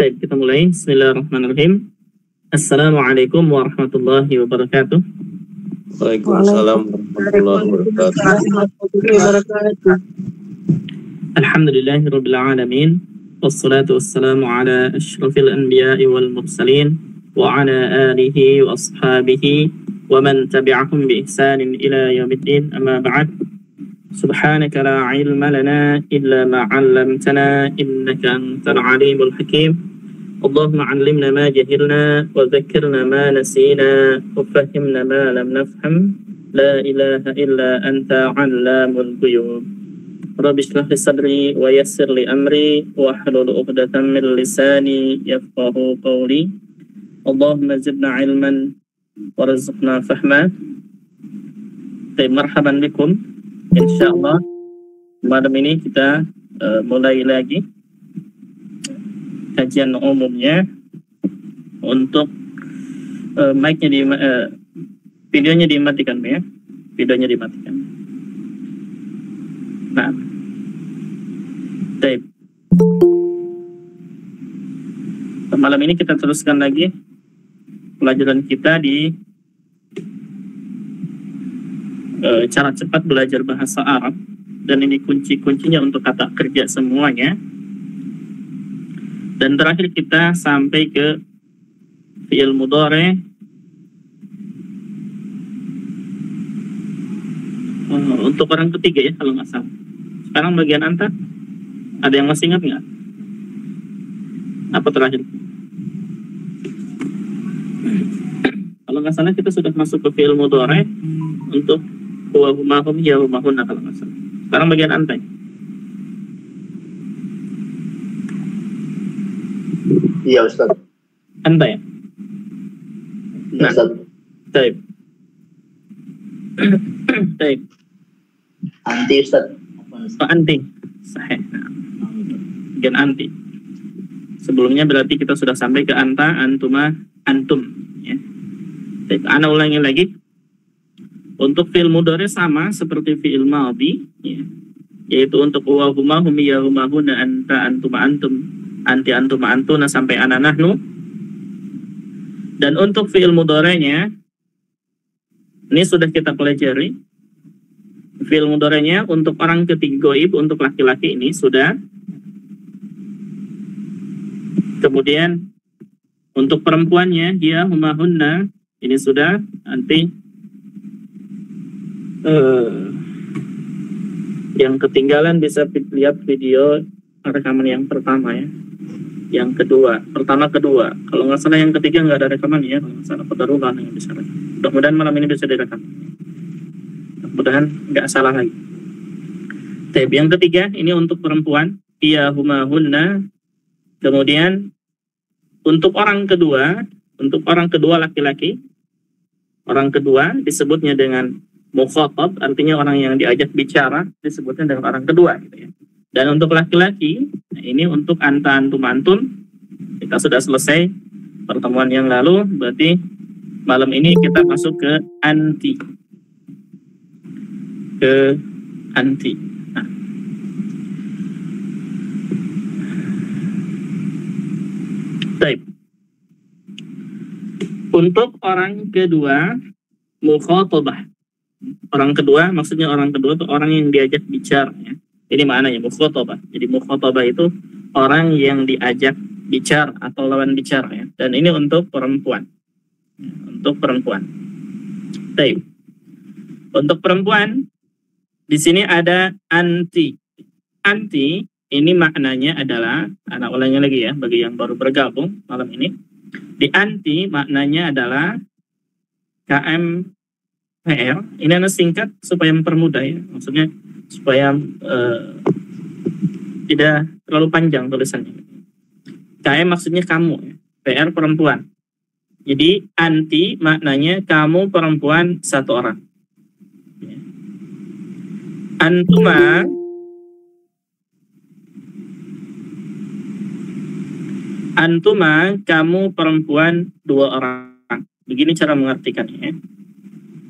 Baik, kita mulai. Bismillahirrahmanirrahim. Assalamualaikum warahmatullahi wabarakatuh. Waalaikumsalam warahmatullahi wabarakatuh. Alhamdulillahirabbil alamin. Wassalatu wassalamu ala asyrafil anbiya'i wal mursalin wa ala alihi wa ashabihi wa man tabi'ahum bi ihsanin ila yaumiddin. Amma ba'd. Subhanaka la ilma lana illa ma 'allamtana innaka antal alimul hakim. اللهم علمنا ما جهلنا وذكرنا ما نسينا وفهمنا ما لم نفهم لا إله إلا أنت علام الغيوب رب اشرح لي صدري ويسر لي أمري واحلل عقدة من لساني يفقهوا قولي اللهم زدنا علما ورزقنا فهما. Marhaban bikum. Insyaallah malam ini kita mulai lagi kajian umumnya. Untuk mic-nya videonya dimatikan ya. Videonya dimatikan. Nah. Baik. Malam ini kita teruskan lagi pelajaran kita di cara cepat belajar bahasa Arab, dan ini kunci-kuncinya untuk kata kerja semuanya. Dan terakhir kita sampai ke fi'il mudhari untuk orang ketiga ya kalau nggak salah. Sekarang bagian anta, ada yang masih ingat nggak? Apa terakhir? Kalau nggak salah kita sudah masuk ke fi'il mudhari untuk huwa huma hum ya huma hunna kalau nggak salah. Sekarang bagian anta. Iya Ustaz. Anta ya? Nah, Taib. Taib. Anti Ustaz. Oh, anti. Sahih. Bagian anti. Sebelumnya berarti kita sudah sampai ke anta, antuma, antum. Ya. Taib. Ana ulangi lagi. Untuk fi'il mudhari sama seperti fi'il madhi, ya. Yaitu untuk huwa huma hum ya huma hunna anta antuma antum. Anti antum antuna sampai ana nahnu. Dan untuk fi'il mudhari'nya ini sudah kita pelajari. Fi'il mudhari'nya untuk orang ketiga goib, untuk laki-laki ini sudah. Kemudian untuk perempuannya dia huma hunna ini sudah. Nanti yang ketinggalan bisa lihat video rekaman yang pertama ya. Yang kedua, pertama kedua. Kalau nggak salah yang ketiga nggak ada rekaman ya. Kalau nggak salah Qadarulan yang bisa. Mudah-mudahan malam ini bisa direkam. Mudah-mudahan nggak salah lagi. Tapi yang ketiga ini untuk perempuan. Iya huma hunna. Kemudian untuk orang kedua laki-laki. Orang kedua disebutnya dengan mukhatab, artinya orang yang diajak bicara disebutnya dengan orang kedua gitu ya. Dan untuk laki-laki, nah ini untuk anta antum antun. Kita sudah selesai pertemuan yang lalu, berarti malam ini kita masuk ke anti. Nah. Baik. Untuk orang kedua, mukhatabah. Orang kedua, maksudnya orang kedua itu orang yang diajak bicara ya. Ini maknanya mukhatabah. Jadi mukhatabah itu orang yang diajak bicara atau lawan bicara ya. Dan ini untuk perempuan. Untuk perempuan. Baik. Untuk perempuan di sini ada anti. Anti ini maknanya adalah, anak ulangi lagi ya bagi yang baru bergabung malam ini. Di anti maknanya adalah KMPR. Ini adalah singkat supaya mempermudah ya. Maksudnya supaya tidak terlalu panjang tulisannya. KM maksudnya kamu ya. PR perempuan. Jadi anti maknanya kamu perempuan satu orang. Antuma kamu perempuan dua orang. Begini cara mengartikannya.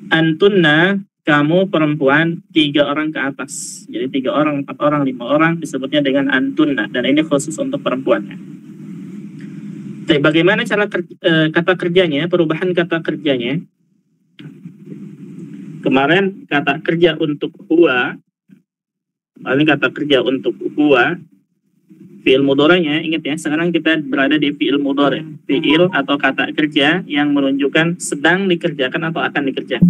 Antunna kamu perempuan 3 orang ke atas. Jadi 3 orang, 4 orang, 5 orang disebutnya dengan antunna. Dan ini khusus untuk perempuannya. Tapi bagaimana cara kata kerjanya, perubahan kata kerjanya? Kemarin kata kerja untuk huwa, fi'il mudhari'nya, ingat ya, sekarang kita berada di fi'il mudhari', fi'il atau kata kerja yang menunjukkan sedang dikerjakan atau akan dikerjakan.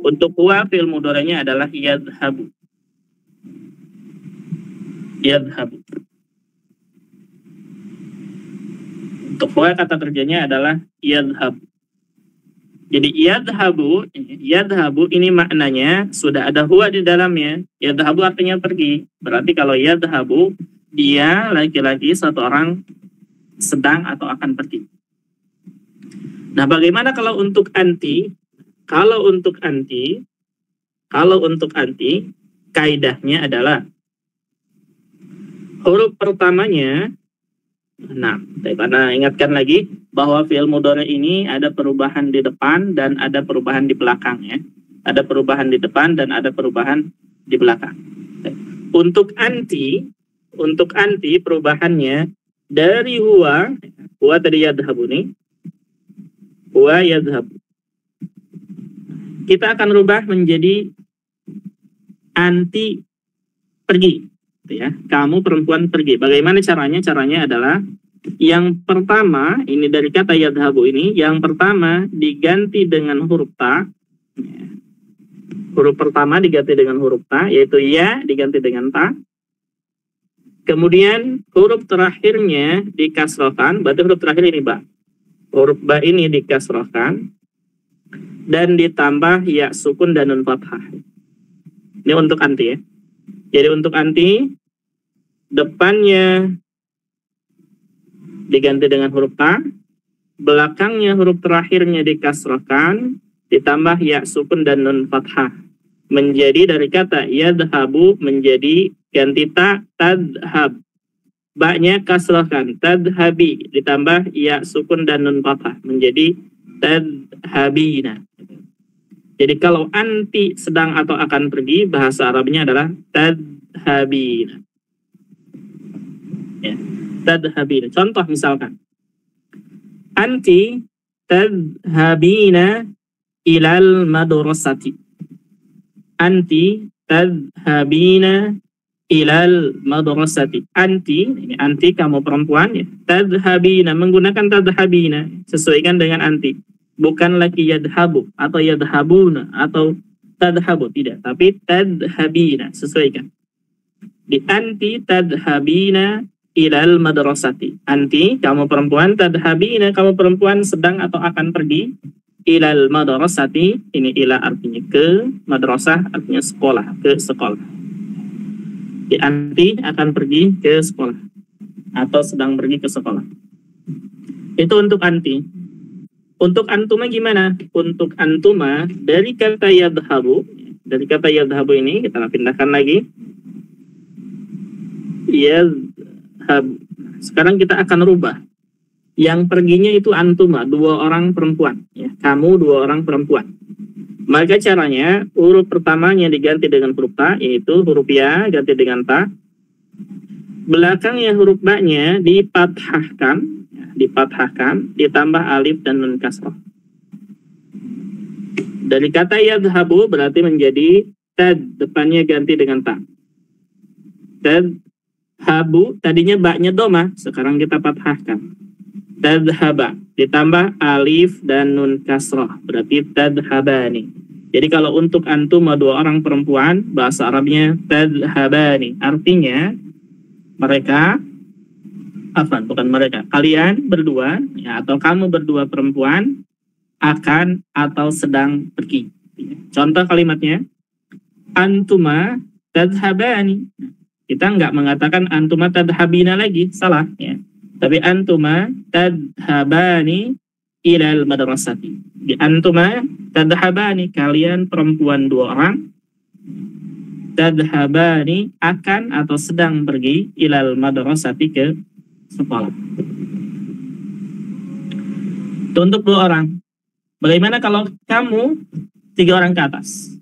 Untuk huwa, fi'il mudhari'nya adalah yadhabu. Yadhabu. Untuk huwa, kata kerjanya adalah yadhabu. Jadi yadhabu ini maknanya sudah ada huwa di dalamnya. Yadhabu artinya pergi. Berarti kalau yadhabu, dia laki-laki satu orang sedang atau akan pergi. Nah, bagaimana kalau untuk anti? Kalau untuk anti, kaidahnya adalah huruf pertamanya. Nah, daripada ingatkan lagi bahwa fi'il mudhari ini ada perubahan di depan dan ada perubahan di belakang ya. Ada perubahan di depan dan ada perubahan di belakang. Untuk anti perubahannya dari huwa tadi yadhabu nih. Huwa yadhabu. Kita akan rubah menjadi anti pergi. Ya, kamu perempuan pergi. Bagaimana caranya? Caranya adalah yang pertama, ini dari kata yadhabu ini, yang pertama diganti dengan huruf ta. Huruf pertama diganti dengan huruf ta, yaitu ya diganti dengan ta. Kemudian huruf terakhirnya dikasrohkan, berarti huruf terakhir ini ba. Huruf ba ini dikasrohkan dan ditambah ya sukun dan nun fathah. Ini untuk anti ya. Jadi untuk anti, depannya diganti dengan huruf ta, belakangnya huruf terakhirnya dikasrahkan, ditambah ya sukun dan nun fathah. Menjadi dari kata yadhabu menjadi ganti ta, tadhab. Ba-nya kasrahkan, tadhabi, ditambah ya sukun dan nun fathah. Menjadi tadhabina. Jadi kalau anti sedang atau akan pergi, bahasa Arabnya adalah tadhabina. Ya, tadhabina. Contoh misalkan, anti tadhabina ilal madrasati. Anti tadhabina ilal madrasati. Anti, ini anti kamu perempuan ya. Tadhabina, menggunakan tadhabina, sesuaikan dengan anti. Bukan lagi yadhabu atau yadhabuna atau tadhabu, tidak, tapi tadhabina, sesuaikan. Di anti tadhabina ilal madrasati. Anti kamu perempuan, tadhabina kamu perempuan sedang atau akan pergi, ilal madrasati, ini ila artinya ke, madrasah artinya sekolah, ke sekolah. Di anti akan pergi ke sekolah atau sedang pergi ke sekolah. Itu untuk anti. Untuk antuma gimana? Untuk antuma dari kata yadhabu, ini kita pindahkan lagi. Yadhabu. Sekarang kita akan rubah. Yang perginya itu antuma, 2 orang perempuan. Ya, kamu 2 orang perempuan. Maka caranya huruf pertamanya diganti dengan huruf ta, yaitu huruf ya ganti dengan ta. Belakangnya huruf ba-nya dipathahkan, ditambah alif dan nun kasrah. Dari kata yadhabu berarti menjadi tad, depannya ganti dengan ta. Tadhabu, tadinya ba-nya doma, sekarang kita pathahkan. Tadhaba, ditambah alif dan nun kasrah, berarti tadhabani. Jadi kalau untuk antuma 2 orang perempuan, bahasa Arabnya tadhabani. Artinya mereka, kalian berdua ya, atau kamu berdua perempuan akan atau sedang pergi. Contoh kalimatnya, antuma tadhabani. Kita nggak mengatakan antuma tadhabina lagi, salah ya. Tapi antuma tadhabani ilal madrasati. Di antuma tadhabani, kalian perempuan 2 orang, tadhabani akan atau sedang pergi, ilal madrasati ke sekolah. Itu untuk 2 orang. Bagaimana kalau kamu 3 orang ke atas?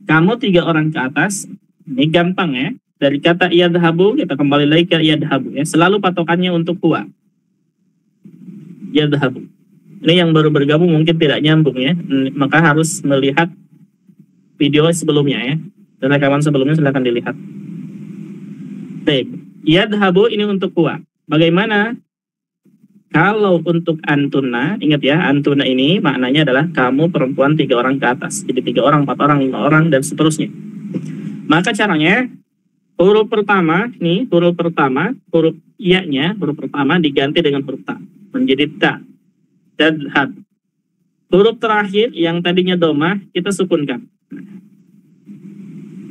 Kamu 3 orang ke atas, ini gampang ya. Dari kata yadhabu, kita kembali lagi ke yadhabu ya. Selalu patokannya untuk huwa. yadhabu. Ini yang baru bergabung mungkin tidak nyambung ya, maka harus melihat video sebelumnya ya. Dan rekaman sebelumnya silahkan dilihat. Baik, yadhabu ini untuk huwa. Bagaimana kalau untuk antuna? Ingat ya, antuna ini maknanya adalah kamu perempuan 3 orang ke atas. Jadi 3 orang, 4 orang, 5 orang, dan seterusnya. Maka caranya, huruf pertama, nih huruf pertama, huruf ya-nya, huruf pertama diganti dengan huruf ta. Menjadi ta. Tadhab. Huruf terakhir yang tadinya domah, kita sukunkan.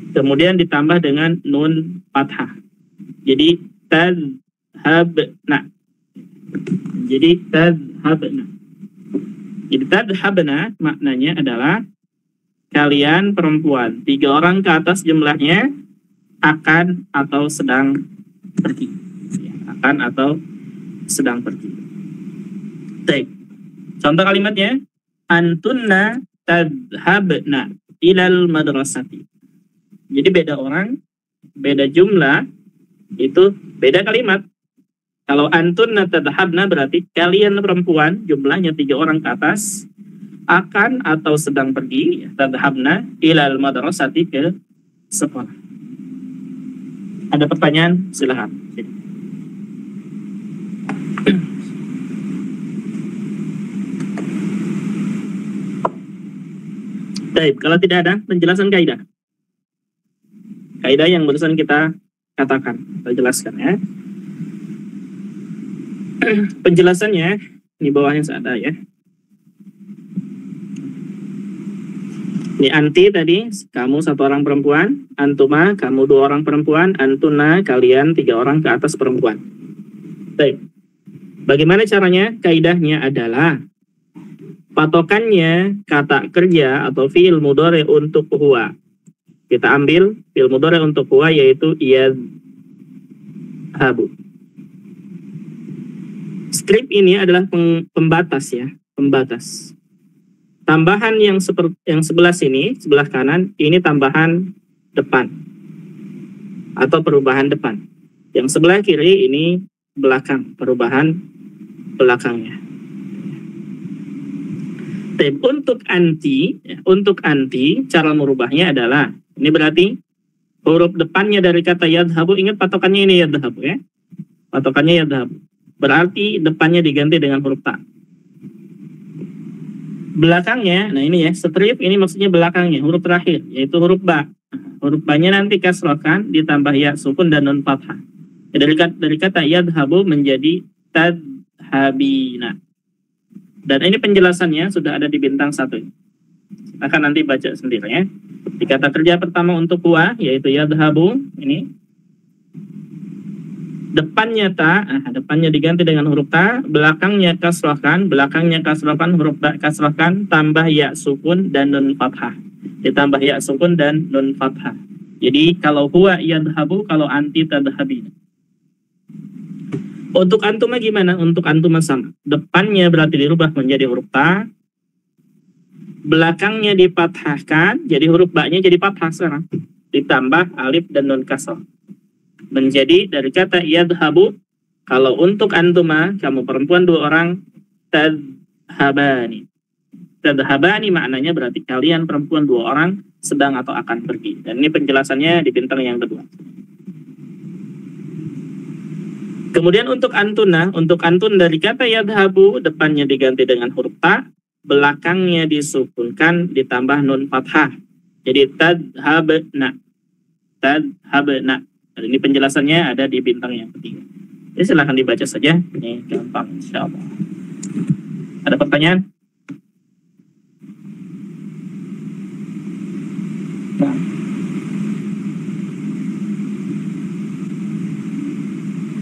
Kemudian ditambah dengan nun fathah. Jadi tadhabna. Jadi tadhabna. Jadi tadhabna maknanya adalah kalian perempuan 3 orang ke atas jumlahnya akan atau sedang pergi. Akan atau sedang pergi. Baik. Contoh kalimatnya, antunna tadhabna ilal madrasati. Jadi beda orang, beda jumlah, itu beda kalimat. Kalau antunna tadhabna berarti kalian perempuan, jumlahnya 3 orang ke atas, akan atau sedang pergi, tadhabna ilal madrasati, ke sekolah. Ada pertanyaan? Silahkan. Baik, kalau tidak ada penjelasan kaidah. Kaidah yang barusan kita katakan, kita jelaskan ya. Penjelasannya di bawahnya ada ya. Ini anti tadi, kamu 1 orang perempuan, antuma, kamu 2 orang perempuan, antuna, kalian 3 orang ke atas perempuan. Baik. Bagaimana caranya? Kaidahnya adalah patokannya kata kerja atau fi'il mudhari untuk huwa. Kita ambil fi'il mudhari untuk huwa yaitu yadhabu. Strip ini adalah pembatas ya, pembatas. Tambahan yang sebelah sini, sebelah kanan, ini tambahan depan atau perubahan depan. Yang sebelah kiri ini belakang, perubahan belakangnya. Untuk anti, cara merubahnya adalah, ini berarti huruf depannya dari kata yadhabu, ingat patokannya ini yadhabu ya. Patokannya yadhabu. Berarti depannya diganti dengan huruf ta. Belakangnya, nah ini ya, strip ini maksudnya belakangnya, huruf terakhir, yaitu huruf ba. Huruf ba-nya nanti kasrokan, ditambah ya sukun dan nun fathah. Dari kata yadhabu menjadi tadhabina. Dan ini penjelasannya sudah ada di bintang 1. Akan nanti baca sendiri ya. Di kata kerja pertama untuk huwa, yaitu yadhabu, ini. Depannya ta, depannya diganti dengan huruf ta, belakangnya kasrohkan, huruf ba kasrohkan, tambah ya sukun dan nun fathah. Ditambah ya sukun dan nun fathah. Jadi kalau huwa yadhabu, kalau anti tadhabina. Untuk antuma gimana? Untuk antuma sama. Depannya berarti dirubah menjadi huruf ta. Belakangnya dipathahkan, jadi huruf ba-nya jadi fathah sekarang. Ditambah alif dan nun kasrah. Menjadi dari kata yadhabu, kalau untuk antuma, kamu perempuan 2 orang, tadhabani. Tadhabani maknanya berarti kalian perempuan 2 orang sedang atau akan pergi. Dan ini penjelasannya di bintang yang kedua. Kemudian untuk antuna, untuk antun dari kata yadhabu, depannya diganti dengan huruf ta, belakangnya disukunkan ditambah nun fathah. Jadi tadhabna. Tadhabna. Dan ini penjelasannya ada di bintang yang ketiga. Jadi silahkan dibaca saja. Ini gampang insyaallah. Ada pertanyaan? Nah.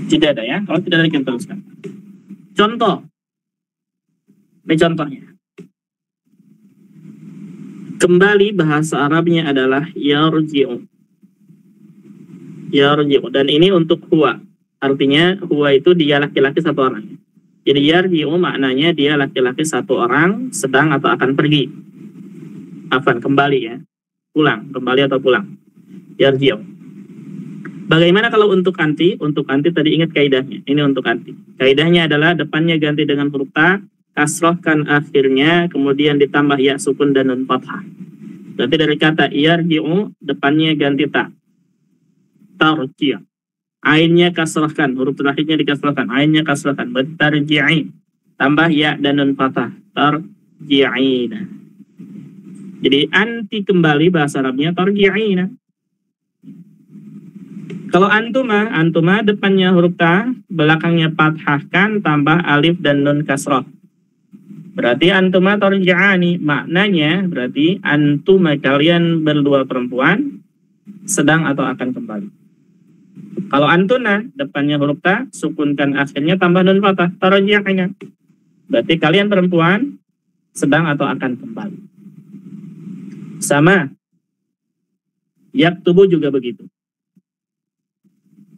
Tidak ada ya. Kalau tidak ada kita teruskan. Contoh. Ini contohnya. Kembali bahasa Arabnya adalah yarji'u. Yarji'u. Dan ini untuk huwa. Artinya huwa itu dia laki-laki 1 orang. Jadi yarji'u maknanya dia laki-laki 1 orang sedang atau akan pergi. Afan, kembali ya. Pulang, kembali atau pulang. Yarji'u. Bagaimana kalau untuk anti? Untuk anti tadi ingat kaidahnya. Ini untuk anti. Kaidahnya adalah depannya ganti dengan huruf ta, kasrohkan akhirnya, kemudian ditambah ya sukun dan nun fathah. Berarti dari kata yarji'u, depannya ganti ta. Tarji'. Ainnya kasrohkan, huruf terakhirnya dikasrohkan. Ainnya kasrohkan. Tarji'i. Tambah ya dan nun fathah. Tarji'ina. Jadi anti kembali bahasa Arabnya tarji'ina. Kalau antuma depannya huruf ta, belakangnya fathahkan, tambah alif dan nun kasroh. Berarti antuma tarji'ani, maknanya berarti antuma kalian berdua perempuan sedang atau akan kembali. Kalau antuna depannya huruf ta, sukunkan akhirnya, tambah nun fathah, tarji'ina. Berarti kalian perempuan sedang atau akan kembali. Sama. Yaktubu juga begitu.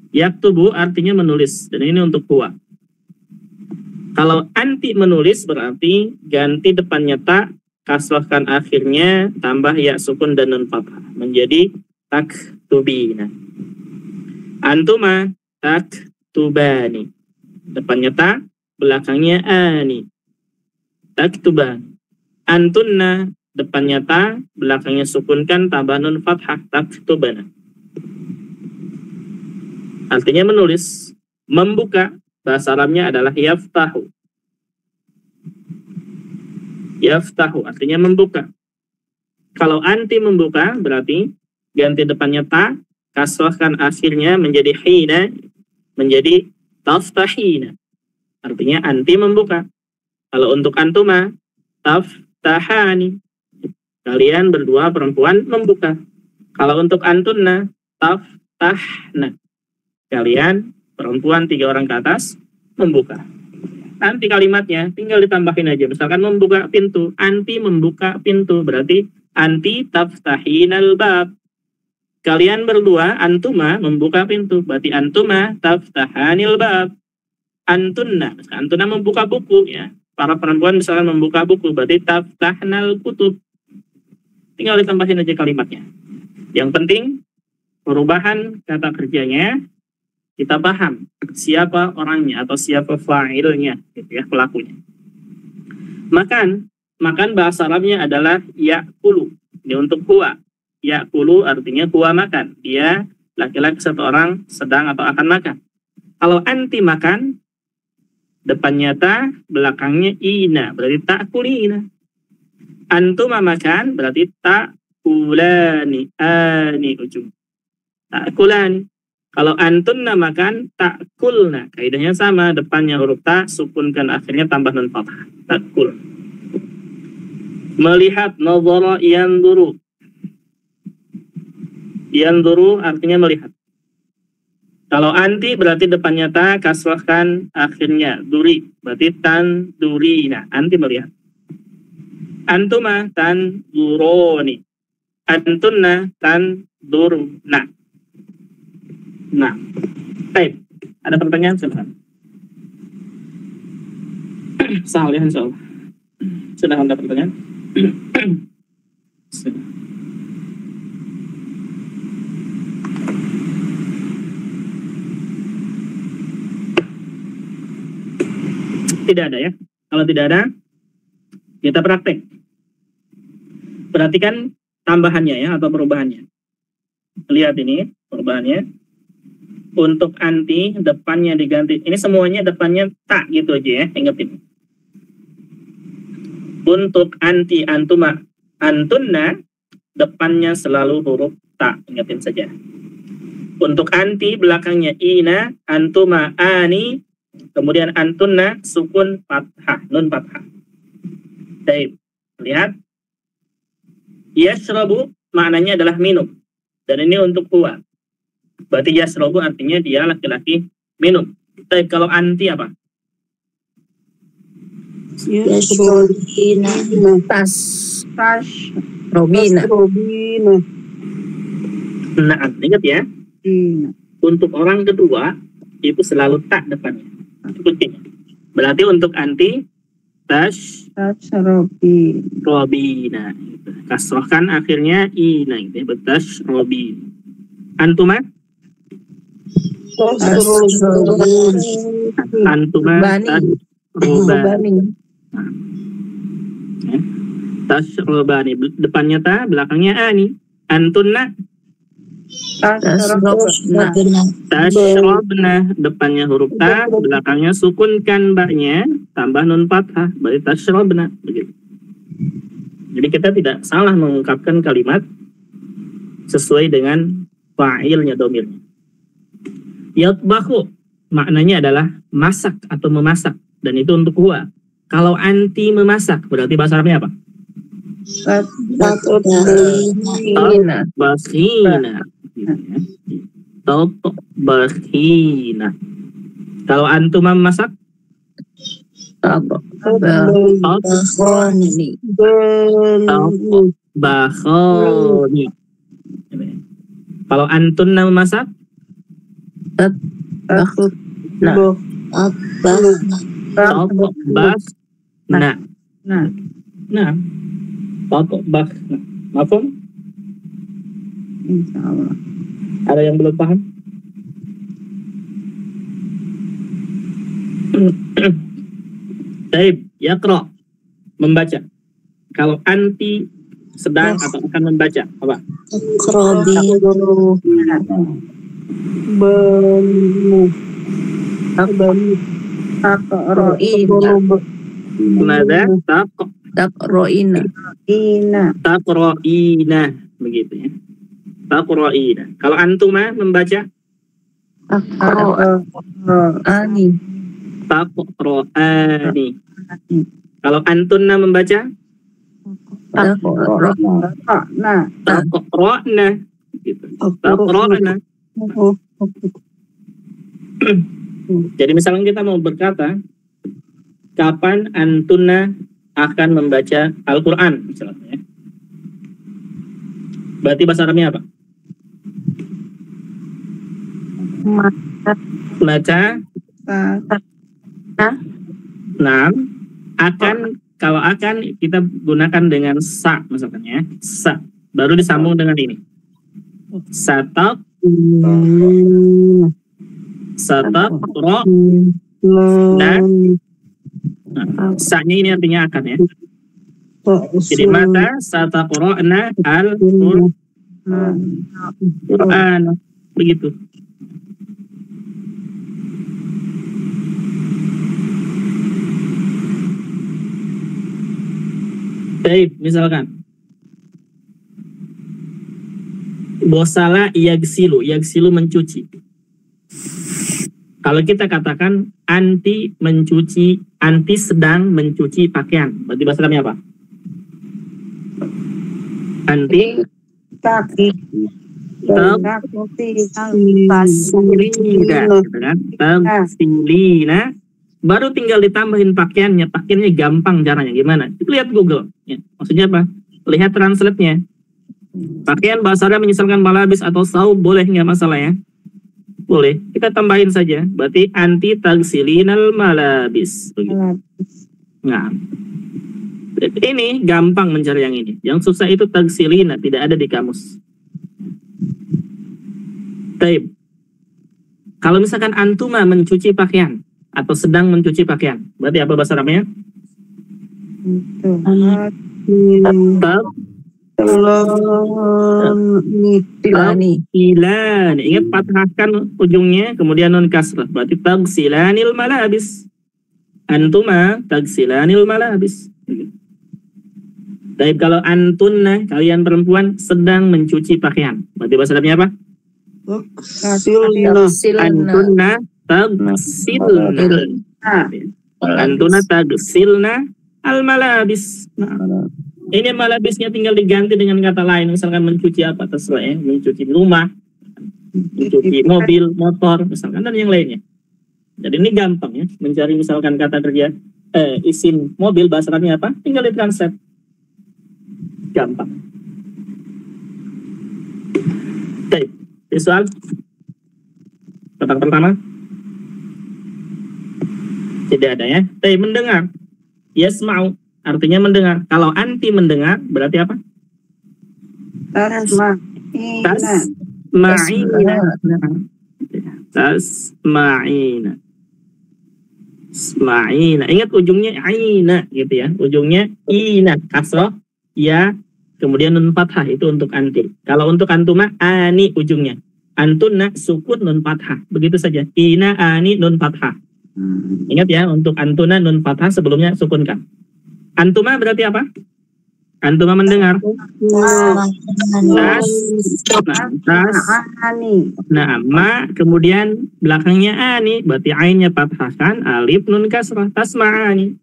Yaktubu artinya menulis, dan ini untuk huwa. Kalau anti menulis berarti ganti depannya ta, kasrohkan akhirnya, tambah ya sukun dan nun fathah, menjadi taktubina. Antuma taktubani, depannya ta, belakangnya ani, taktubani. Antunna depannya ta, belakangnya sukunkan, tambah nun fathah, taktubana. Artinya menulis, membuka, bahasa Arabnya adalah yaftahu. Yaftahu artinya membuka. Kalau anti membuka berarti ganti depannya ta, kasrohkan akhirnya menjadi hina, menjadi taftahina. Artinya anti membuka. Kalau untuk antuma, taftahani. Kalian berdua perempuan membuka. Kalau untuk antunna, taftahna. Kalian perempuan 3 orang ke atas membuka. Nanti kalimatnya tinggal ditambahin aja. Misalkan membuka pintu, anti membuka pintu, berarti anti taftahinal bab. Kalian berdua, antuma membuka pintu, berarti antuma taftahanil bab. Antunna, antuna membuka buku ya. Para perempuan misalkan membuka buku, berarti taftahnal kutub. Tinggal ditambahin aja kalimatnya. Yang penting perubahan kata kerjanya kita paham siapa orangnya atau siapa fa'ilnya, gitu ya, pelakunya. Makan bahasa Arabnya adalah ya'kulu. Ini untuk huwa. Ya'kulu artinya huwa makan. Dia laki-laki satu orang sedang atau akan makan. Kalau anti makan, depannya ta, belakangnya ina, berarti ta'kulina. Antuma makan berarti ta'kulani, ani ujung. Ta'kulani. Kalau antunna makan, ta'kulna. Kaidahnya sama, depannya huruf ta, sukunkan akhirnya, tambah nun fathah. Ta'kul. Melihat, nadhara yanduru. Yanduru artinya melihat. Kalau anti berarti depannya ta, kasrohkan akhirnya, duri. Berarti tan durina. Anti melihat. Antuma tan duroni. Antunna tan durna. Nah, baik. Ada pertanyaan silakan. Sahal ya, insyaallah. Sudah ada pertanyaan? Tidak ada ya. Kalau tidak ada, kita praktek. Perhatikan tambahannya ya, atau perubahannya. Lihat ini perubahannya. Untuk anti, depannya diganti. Ini semuanya depannya tak gitu aja ya, ingetin. Untuk anti, antuma, antunna, depannya selalu huruf tak, ingetin saja. Untuk anti, belakangnya ina, antuma, ani, kemudian antunna, sukun fathah, nun fathah. Baik, lihat. Yashrabu, maknanya adalah minum. Dan ini untuk huwa. Berarti yasrobu artinya dia laki-laki minum. Tapi kalau anti apa? Yasrobina. Robina. Nah, ingat ya. Untuk orang kedua itu selalu tak depannya. Kuncinya. Berarti untuk anti robina. Kasrohkan akhirnya ina gitu ya. Robina. Antuma Antuma tashrobani. Tashrobani. Depannya ta, belakangnya ani. Antunna tashrobna. Depannya huruf ta, belakangnya sukunkan baknya, tambah nun fathah, berarti tashrobna. Begitu. Jadi kita tidak salah mengungkapkan kalimat sesuai dengan fa'ilnya, domirnya. Yatbahu maknanya adalah masak atau memasak, dan itu untuk huwa. Kalau anti memasak berarti bahasa Arabnya apa? Tatbahina. Tatbahina. Kalau antum memasak? Tatbahoni. Kalau antun memasak? Nah, Mafhum? Insyaallah. Ada yang belum paham? Baik, yaqra, membaca. Kalau anti sedang atau akan membaca, apa? Taqra'ina, begitu ya. Taqra'ina. Kalau antuma membaca? Taqra'ani. Kalau antunna membaca? Taqra'na. Gitu. Taqra'na. Jadi misalnya kita mau berkata, kapan antunna akan membaca Al-Quran misalnya ya. Berarti bahasa Arabnya apa? Baca. Nah, akan, kalau akan kita gunakan dengan sa misalkan ya, sa, baru disambung dengan ini. Satak ro. Nah, sa-nya ini artinya akan ya. Jadi mata sataqra'na al-Qur'an, begitu. Baik, misalkan bosala yagsilu mencuci. Kalau kita katakan anti mencuci, anti sedang mencuci pakaian, berarti bahasa Arabnya apa? Anti tagsilina, baru tinggal ditambahin pakaiannya gampang caranya gimana? Lihat Google ya. Maksudnya apa? Lihat translate-nya. Pakaian bahasa Arab menyesalkan malabis atau saub, boleh, nggak masalah ya. Boleh, kita tambahin saja. Berarti anti tagsilinal malabis. Nah, ini gampang mencari yang ini. Yang susah itu tagsilina, tidak ada di kamus. Baik. Kalau misalkan antuma mencuci pakaian atau sedang mencuci pakaian, berarti apa bahasa Arabnya? Tilani. Ingat patahkan ujungnya, kemudian non kasrah. Berarti tagsilanil malabis. Antuma tagsilanil malabis. Tapi kalau antunna, kalian perempuan sedang mencuci pakaian, berarti bahasa Arabnya apa? Antunna tagsilna. Antuna tagsilna al malabis. Ini malabisnya tinggal diganti dengan kata lain, misalkan mencuci apa terserah ya, mencuci rumah, mencuci mobil, motor, misalkan, dan yang lainnya. Jadi ini gampang ya, mencari misalkan kata kerja isim mobil bahasa Arabnya apa, tinggal ditranslate, gampang. Baik, soal tentang pertama tidak ada ya. Mendengar, yasma'u artinya mendengar. Kalau anti mendengar berarti apa? Tasma'ina. tasma'ina. Sma'ina. Ingat ujungnya aina gitu ya. Ujungnya ina kasroh ya, kemudian nun fathah itu untuk anti. Kalau untuk antuma ani ujungnya. Antuna sukun nun fathah. Begitu saja. Ina ani nun fathah. Ingat ya, untuk antuna nun fathah sebelumnya sukunkan. Antuma berarti apa? Antuma mendengar. Tas, nah, ma kemudian belakangnya ani, berarti ainnya fathahkan, alif nun kasrah, tasma'ani.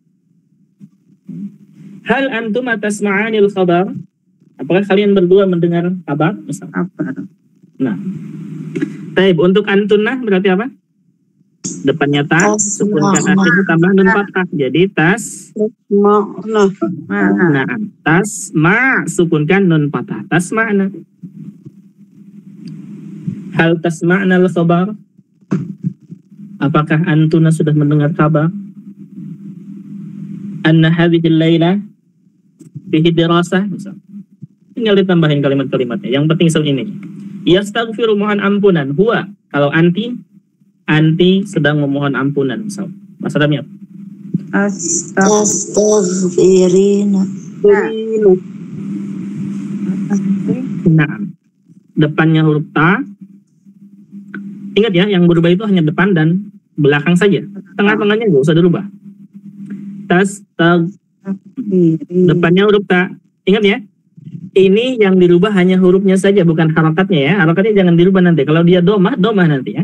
Hal antuma tasma'anil khabar? Apakah kalian berdua mendengar kabar? Nah, taib untuk antuna berarti apa? Depannya tas, sukunkan akhirnya tambah nun fathah, jadi tas. Nah, tas ma sukunkan nun fathah, tas ma'na. Hal tas ma'na al-khabar? Apakah antuna sudah mendengar kabar? Anna hadhihi al-laila fihi dirasah. Tinggal ditambahin kalimat-kalimatnya. Yang penting soal ini. Yastaghfiru, mohon ampunan. Huwa, kalau anti sedang memohon ampunan. Misal, Mas Adamnya. Astaghfirina. Nah, depannya huruf ta. Ingat ya, yang berubah itu hanya depan dan belakang saja. Tengah-tengahnya nggak usah dirubah. Depannya huruf ta. Ingat ya, ini yang dirubah hanya hurufnya saja, bukan harakatnya ya. Harakatnya jangan dirubah nanti. Kalau dia domah nanti ya.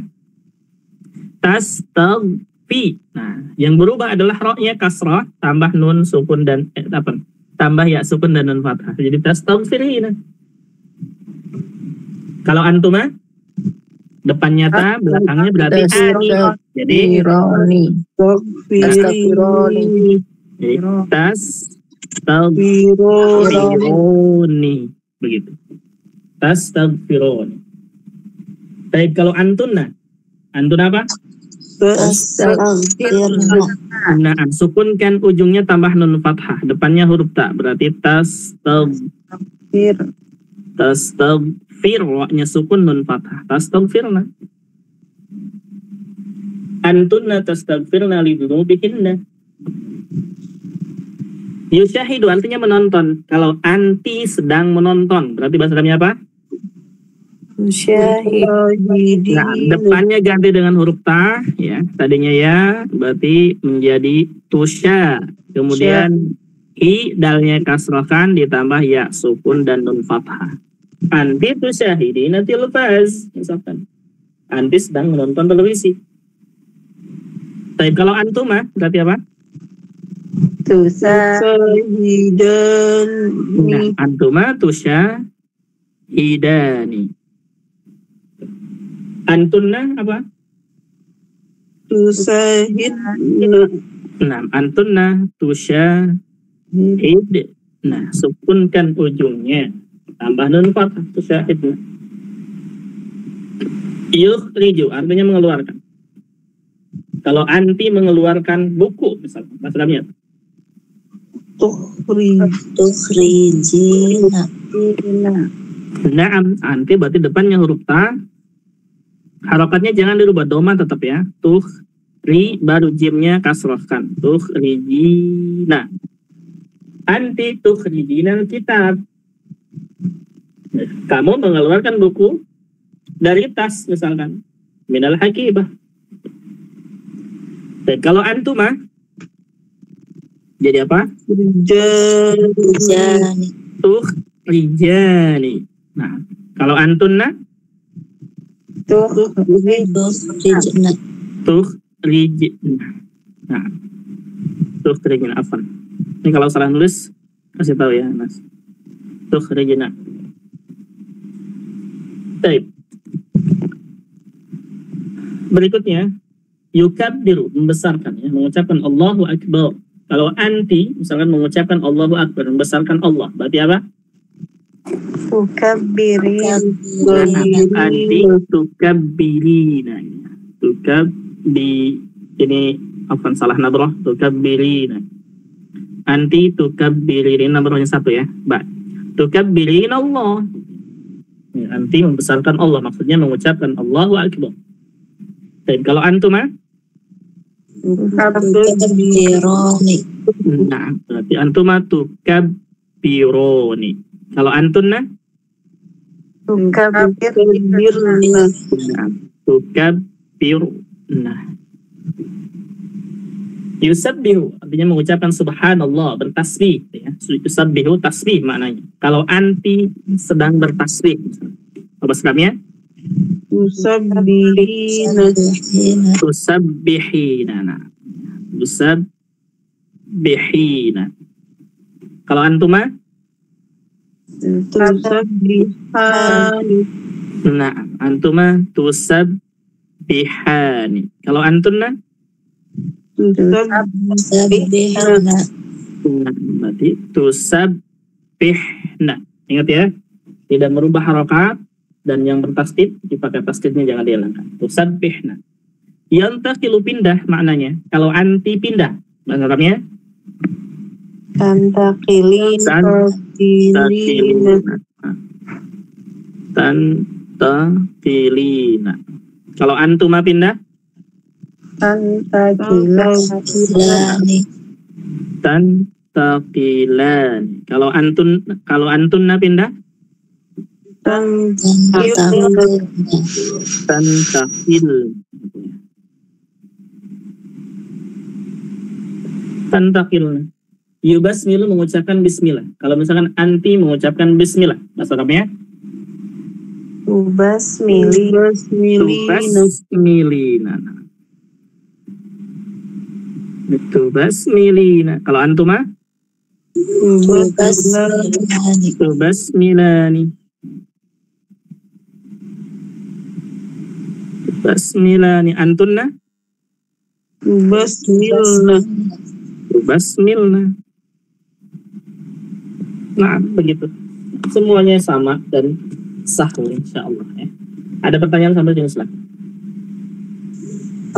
Tastagfi. Nah, yang berubah adalah roknya kasrah tambah nun sukun dan tambah ya sukun dan nun fathah. Jadi tastagfirina. Kalau antuma depannya ta, belakangnya berarti ani. Jadi tastagfironi. Tastagfironi. Begitu. Tastagfironi. Baik, kalau antuna apa? Nah, sukunkan ujungnya tambah nun fathah, depannya huruf ta, berarti tastagfir, nya sukun nun fathah, tastagfirna. Antunna tastagfirna lidzunubihinna. Yusyahidu artinya menonton. Kalau anti sedang menonton, berarti bahasa Arabnya apa? Nah, depannya ganti dengan huruf ta ya, tadinya ya berarti menjadi tusya, kemudian i dalnya kasrohkan ditambah ya sukun dan nun fathah. Anti tusyahidi nanti lufaz, misalkan anti sedang menonton televisi. Tapi kalau antuma berarti apa? Nah, antuma tusyahidani. Antunna apa? Nah, antunna tusyahid. Nah, sukunkan ujungnya tambah nun fathah, tusyahidna. Yukhriju artinya mengeluarkan. Kalau anti mengeluarkan buku misalnya, Mas Ramya. Tukhrijina. Naam, anti berarti depannya huruf ta. Harokatnya jangan dirubah, doma tetap ya. Ri baru jimnya kasrohkan. Tukhrijina. Anti tukhrijina kitab. Kamu mengeluarkan buku dari tas misalkan. Minal hakibah. Dan kalau antuma jadi apa? Tukhrijani. Nah, kalau antunna tukhrijna. Nah, tukhrijna afan. Ini kalau salah nulis kasih tahu ya, Mas. Tukhrijna. Baik. Berikutnya yukabbiru, membesarkan ya, mengucapkan Allahu Akbar. Kalau anti misalkan mengucapkan Allahu Akbar, membesarkan Allah, berarti apa? Tukabbirin. Anti tukabbirina. Ini afan salah nadrah, tukabbirina. Anti tukabbirina nadrahnya satu ya, Mbak. Tukabbirina Allah. Ya, anti membesarkan Allah, maksudnya mengucapkan Allahu Akbar. Dan kalau antuma? Tukabbironi. Nah, berarti antuma tukabbironi. Kalau antunna? Tukabbirna. Nah, tukabbirna. Yusabbihu artinya mengucapkan subhanallah, bertasbih ya. Yusabbihu tasbih maknanya. Kalau anti sedang bertasbih. Apa sebabnya? Tusabbihina. Tusabbihina. Nah, tusabbihina. Kalau antuma? Tusabbihani. Nah, antuma tusabbihani. Kalau antunna? Tusabbihana. Nah, berarti tusabbihna. Ingat ya, tidak merubah harokat dan yang bertasdid dipakai tasdidnya jangan dihilangkan. Tusabbihna. Yantaqilu pindah maknanya. Kalau anti pindah, bahasa Arabnya? Tantaqilina. Tantaqilina. Kalau antuma pindah? Tantaqilani. Tantaqilani. Kalau antunna pindah? Tantaqil. Tantaqil. Yubasmilu mengucapkan bismillah. Kalau misalkan anti mengucapkan bismillah, bahasa Arabnya? Tubasmilina. Tubasmilina. Kalau antuma? Tubasmilani. Tubasmilani. Antunna? Tubasmilna. Nah, begitu. Semuanya sama dan sah insyaallah ya. Ada pertanyaan sampai jam selesai?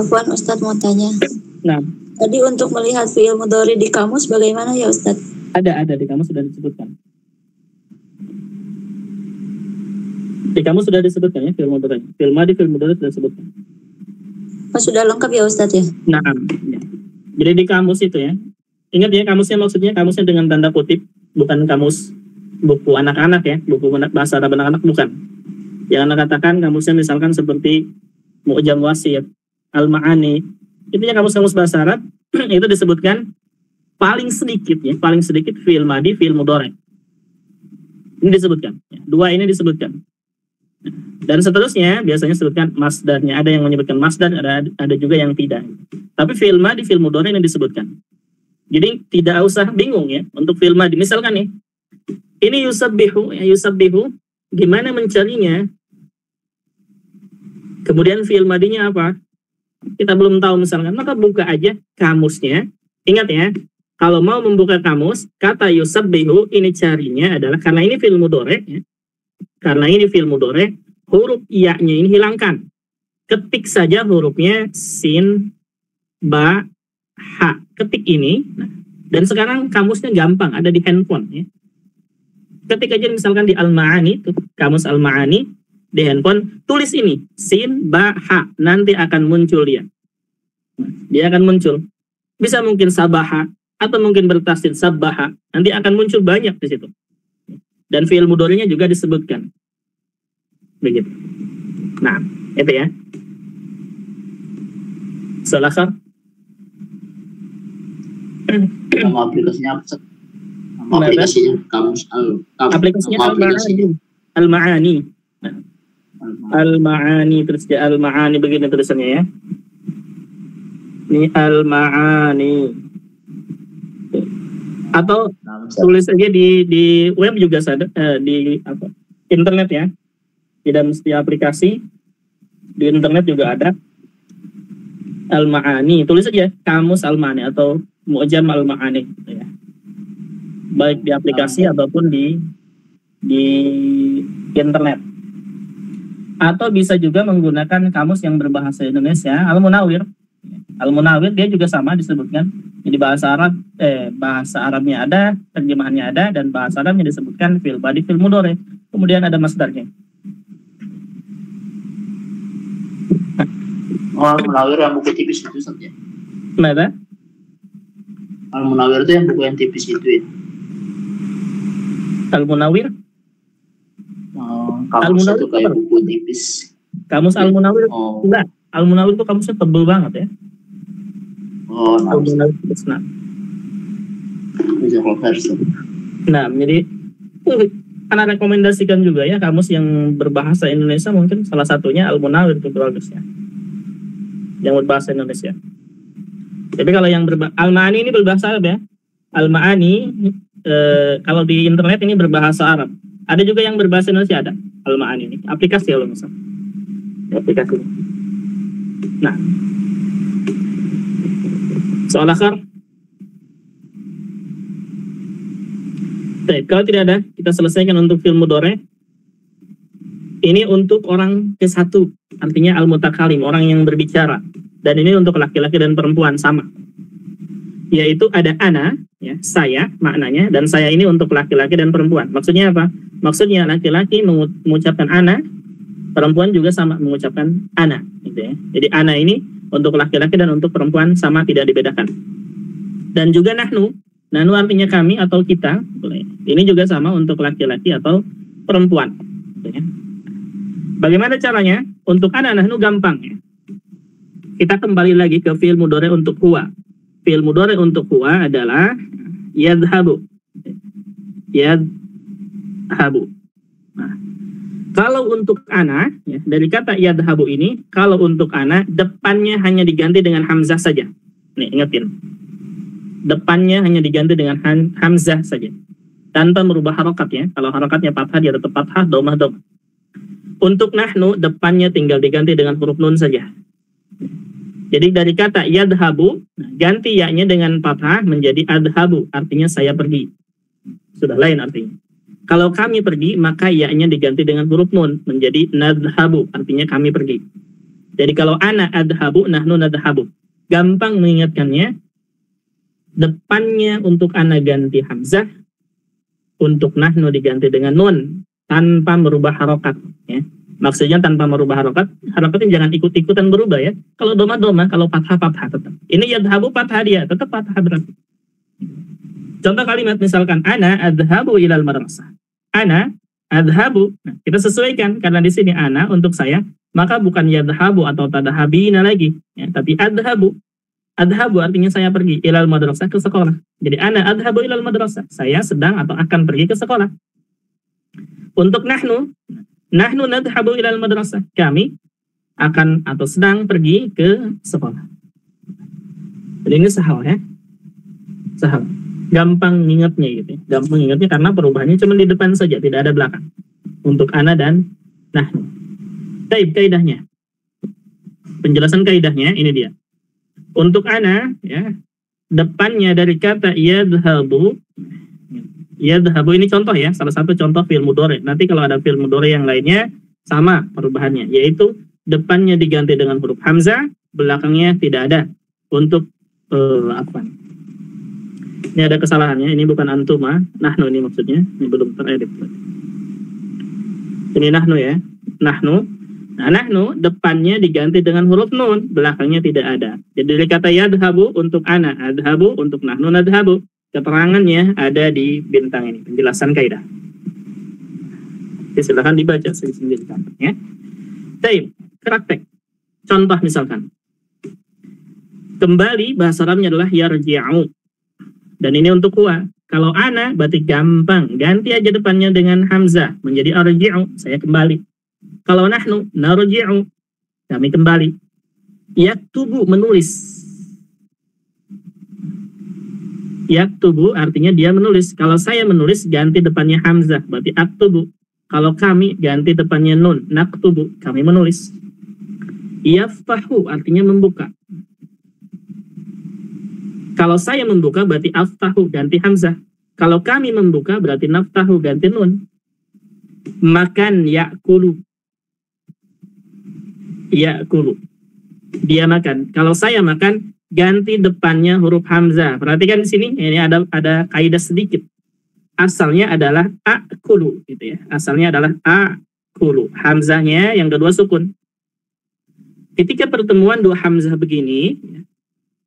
Afwan, Ustadz mau tanya. Nah, Tadi untuk melihat fi'il mudhari di kamus bagaimana ya Ustadz? ada di kamus sudah disebutkan. Di kamus sudah disebutkan ya fi'il mudhari. Fi'il madhi, fi'il mudhari sudah disebutkan. Oh, sudah lengkap ya Ustadz ya? Nah, ya. Jadi di kamus itu ya. Ingat ya, kamusnya maksudnya kamusnya dengan tanda kutip, bukan kamus buku anak-anak ya, buku bahasa Arab anak-anak bukan. Yang Anda katakan kamusnya misalkan seperti Mu'jam Wasit, Al-Ma'ani. Intinya kamus-kamus bahasa Arab itu disebutkan paling sedikit fi'il madhi, fi'il mudhari. Ini disebutkan. Ya. Dua ini disebutkan. Dan seterusnya biasanya disebutkan masdarnya. Ada yang menyebutkan masdar, ada juga yang tidak. Tapi fi'il madhi, fi'il mudhari ini disebutkan. Jadi tidak usah bingung ya untuk fi'il madhi. Misalkan nih, ini yusabbihu, gimana mencarinya? Kemudian fi'il madhinya apa? Kita belum tahu misalkan, maka buka aja kamusnya. Ingat ya, kalau mau membuka kamus, kata yusabbihu ini carinya adalah karena ini fi'il mudhari ya. Karena ini fi'il mudhari, huruf iya-nya ini hilangkan. Ketik saja hurufnya sin, ba, ha. Ketik ini. Nah, dan sekarang kamusnya gampang, ada di handphone ya. Ketik aja misalkan di Al-Ma'ani, kamus Al-Ma'ani, di handphone, tulis ini, sin, ba, ha. Nanti akan muncul dia. Dia akan muncul. Bisa mungkin sabaha, atau mungkin bertasdid sabaha. Nanti akan muncul banyak di situ. Dan fi'il mudhari'nya juga disebutkan. Begitu. Nah, itu ya. Selasa. Nama aplikasinya apa? Nama aplikasinya aplikasinya Al-Ma'ani. Al-Ma'ani terus ya, Al-Ma'ani begini tulisannya ya. Ini Al-Ma'ani. Atau tulis aja di web juga ada, di apa? Internet ya. Tidak mesti aplikasi. Di internet juga ada Al-Ma'ani. Tulis aja kamus Al-Ma'ani atau Mu'jam Al-Ma'ani ya. Baik di aplikasi ataupun di internet. Atau bisa juga menggunakan kamus yang berbahasa Indonesia, Al-Munawir. Al-Munawir dia juga sama disebutkan. Jadi bahasa Arabnya ada, terjemahannya ada, dan bahasa Arabnya disebutkan fi'il madhi, fi'il mudhari. Kemudian ada masdarnya. Oh, Al-Munawir yang buku tipis itu saja. Kenapa? Al-Munawir itu yang buku yang tipis itu ya. Al-Munawir? Kamus Al-Munawir itu kayak apa? buku tipis. Kamus Al-Munawir? Oh, Enggak. Al-Munawir itu kamusnya tebel banget ya. oh, nah, Al-Munawir itu senang. bisa versi. Nah, jadi anak rekomendasikan juga ya kamus yang berbahasa Indonesia, mungkin salah satunya Al-Munawir itu bagus ya. Yang berbahasa Indonesia. Tapi kalau yang Al-Ma'ani ini berbahasa Arab ya. Al-Ma'ani kalau di internet ini berbahasa Arab. Ada juga yang berbahasa Indonesia, ada Al-Ma'ani ini. Aplikasi kalau misalnya. Aplikasi. Nah. Soal akhir. Baik, kalau tidak ada, kita selesaikan untuk fi'il mudhari'. Ini untuk orang ke-1, artinya al-mutakalim, orang yang berbicara. Dan ini untuk laki-laki dan perempuan sama. Yaitu ada ana, ya, saya maknanya, dan saya ini untuk laki-laki dan perempuan. Maksudnya apa? Maksudnya laki-laki mengucapkan ana, perempuan juga sama mengucapkan ana. Gitu ya. Jadi ana ini untuk laki-laki dan untuk perempuan sama, tidak dibedakan. Dan juga nahnu. Nahnu artinya kami atau kita. Ini juga sama untuk laki-laki atau perempuan. Gitu ya. Bagaimana caranya? Untuk ana nahnu gampang ya. Kita kembali lagi ke fi'il mudhari untuk huwa. Fi'il mudhari untuk huwa adalah yadhabu. Yadhabu. Nah, kalau untuk ana, ya, dari kata yadhabu ini, kalau untuk ana, depannya hanya diganti dengan hamzah saja. Nih, ingetin. Depannya hanya diganti dengan hamzah saja. Tanpa merubah harokat ya. Kalau harokatnya fathah, dia tetap fathah, domah, domah. Untuk nahnu, depannya tinggal diganti dengan huruf nun saja. Jadi dari kata yadhabu, ganti ya-nya dengan fathah menjadi adhabu, artinya saya pergi. Sudah lain artinya. Kalau kami pergi, maka ya-nya diganti dengan huruf nun menjadi nadhabu, artinya kami pergi. Jadi kalau ana adhabu, nahnu nadhabu. Gampang mengingatkannya, depannya untuk ana ganti hamzah, untuk nahnu diganti dengan nun tanpa merubah harokat. Ya. Maksudnya tanpa merubah harokat, harokatnya jangan ikut-ikutan berubah ya. Kalau doma-doma, kalau fathah-fathah tetap. Ini yadhabu fathah dia, tetap fathah berarti. Contoh kalimat misalkan, ana adhabu ilal madrasah. Ana adhabu. Nah, kita sesuaikan, karena di sini ana untuk saya, maka bukan yadhabu atau tadhabina lagi. Ya, tapi adhabu. Adhabu artinya saya pergi ilal madrasah, ke sekolah. Jadi ana adhabu ilal madrasah. Saya sedang atau akan pergi ke sekolah. Untuk nahnu nadhabu ilal madrasah. Kami akan atau sedang pergi ke sekolah. Jadi ini sahal ya. Sahal. Gampang ingatnya gitu. Gampang ingatnya karena perubahannya cuma di depan saja, tidak ada belakang. Untuk ana dan nahnu. Taib kaidahnya. Penjelasan kaidahnya ini dia. Untuk ana ya, depannya dari kata yadhabu. Yadhabu ini contoh ya, salah satu contoh fi'il mudhari. Nanti kalau ada fi'il mudhari yang lainnya sama perubahannya, yaitu depannya diganti dengan huruf hamzah, belakangnya tidak ada. Untuk apa? Ini ada kesalahannya, ini bukan antuma, nahnu ini maksudnya, ini belum teredit. Ini nahnu ya, nahnu. Nah, nahnu depannya diganti dengan huruf nun, belakangnya tidak ada. Jadi dari kata yadhabu untuk ana, adhabu untuk nahnu nadhabu. Keterangannya ada di bintang ini, penjelasan kaidah. Jadi silahkan dibaca sendiri ya. Baik, praktek. Contoh misalkan. Kembali bahasa Arabnya adalah yarji'u. Dan ini untuk huwa. Kalau ana berarti gampang, ganti aja depannya dengan hamzah menjadi arji'u, saya kembali. Kalau nahnu narji'u, kami kembali. Yaktubu menulis. Yaktubu artinya dia menulis. Kalau saya menulis ganti depannya hamzah berarti aktubu. Kalau kami ganti depannya nun naktubu, kami menulis. Yaftahu artinya membuka. Kalau saya membuka berarti aftahu ganti hamzah. Kalau kami membuka berarti naftahu ganti nun. Makan yakulu. Yakulu. Dia makan. Kalau saya makan ganti depannya huruf hamzah. Perhatikan di sini, ini ada kaidah sedikit. Asalnya adalah akulu, gitu ya. Asalnya adalah akulu. Hamzahnya yang kedua sukun. ketika pertemuan dua hamzah begini,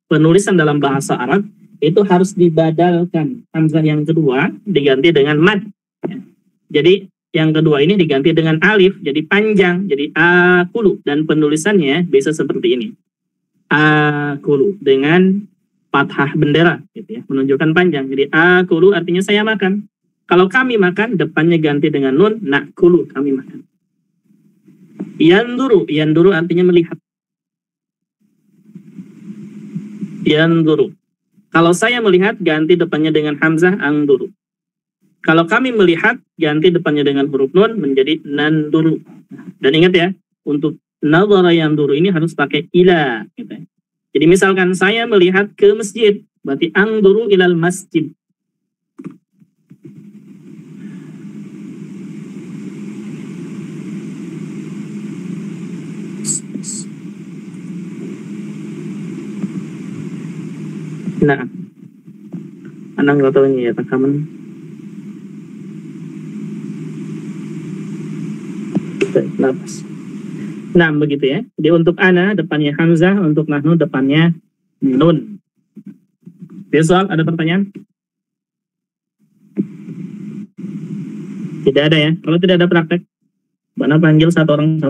penulisan dalam bahasa Arab itu harus dibadalkan. Hamzah yang kedua diganti dengan mad. Jadi yang kedua ini diganti dengan alif, jadi panjang, jadi akulu, dan penulisannya bisa seperti ini. Akulu dengan fathah bendera, gitu ya, menunjukkan panjang. Jadi akulu artinya saya makan. Kalau kami makan, depannya ganti dengan nun, nakulu, kami makan. Yanduru artinya melihat. Yanduru. Kalau saya melihat, ganti depannya dengan hamzah, angduru. Kalau kami melihat, ganti depannya dengan huruf nun, menjadi nanduru. Dan ingat ya, untuk nadhara yanduru ini harus pakai ila. Gitu ya. Jadi misalkan saya melihat ke masjid, berarti angduru ilal masjid. Nah, anak nggak tahu ini ya rekaman. Lapas. Nah, begitu ya. Jadi untuk ana depannya hamzah, untuk nahnu depannya nun. Besok ada pertanyaan? Tidak ada ya. Kalau tidak ada praktek, Bana panggil satu orang.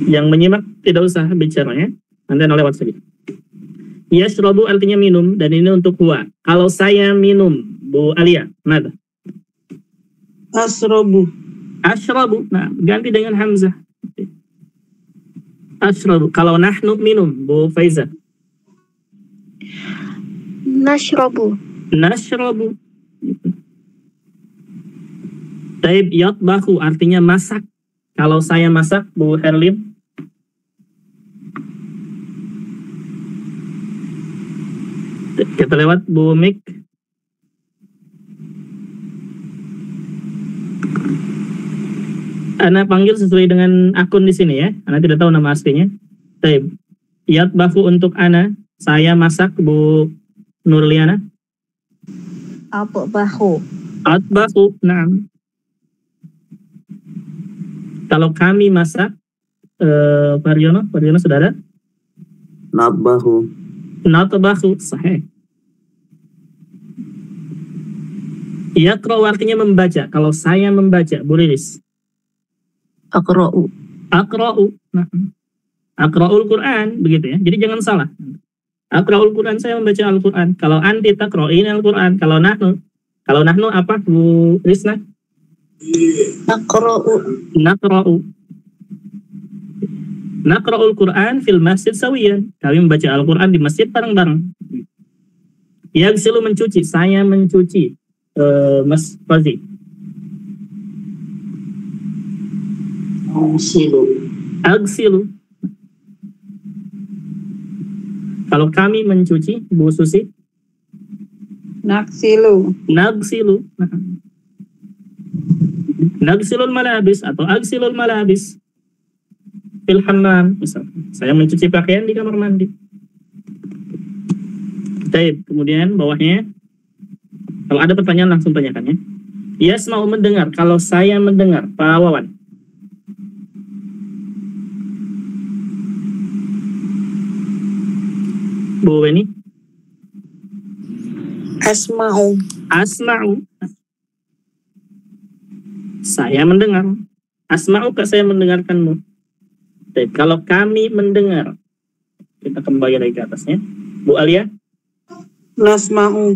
Yang menyimak tidak usah bicara ya. Nanti lewat saja. Yashrabu artinya minum, dan ini untuk huwa. Kalau saya minum, Bu Alia, nada. Asrobu. Ashrabu, nah ganti dengan hamzah. Ashrabu. Kalau nahnu minum, Bu Faiza. Nashrobu. Nashrabu. Taib yatbahu artinya masak. Kalau saya masak, Bu Herlim. Kita lewat Bu Mik. Ana panggil sesuai dengan akun di sini ya. Ana tidak tahu nama aslinya. Taib. Yatbahu untuk Ana. Saya masak, Bu Nurliana. Atbahu. Atbahu. Nah. Kalau kami masak, Pariono saudara? Nabahu. Natbahu, sahih. Yaqra'u artinya membaca. Kalau saya membaca, Bu Lilis. Akra'u. Aqra'u. Nah. Aqra'ul Quran, begitu ya. Jadi jangan salah. Aqra'ul Quran, saya membaca Al-Quran. Kalau anti taqra'in Al-Quran. Kalau nahnu apa, Bu Risna? Naqra'u. Naqra'ul Quran fil masjid sawiyan. Kami membaca Al-Quran di masjid bareng-bareng. Yaghsilu mencuci. Saya mencuci. Mas Fazi. Aghsilu. Kalau kami mencuci, Bu Susi. Naksilu. Nagsilul malabis atau agsilul malabis fil hammam, misal saya mencuci pakaian di kamar mandi. Baik, kemudian bawahnya kalau ada pertanyaan langsung tanyakan ya. Yes, mau mendengar. Kalau saya mendengar, Pak Wawan. Bu Weni. Asma'u. Saya mendengar. Asma'u kak saya mendengarkanmu. Baik, kalau kami mendengar, kita kembali lagi ke atasnya. Bu Alia. Nasma'u.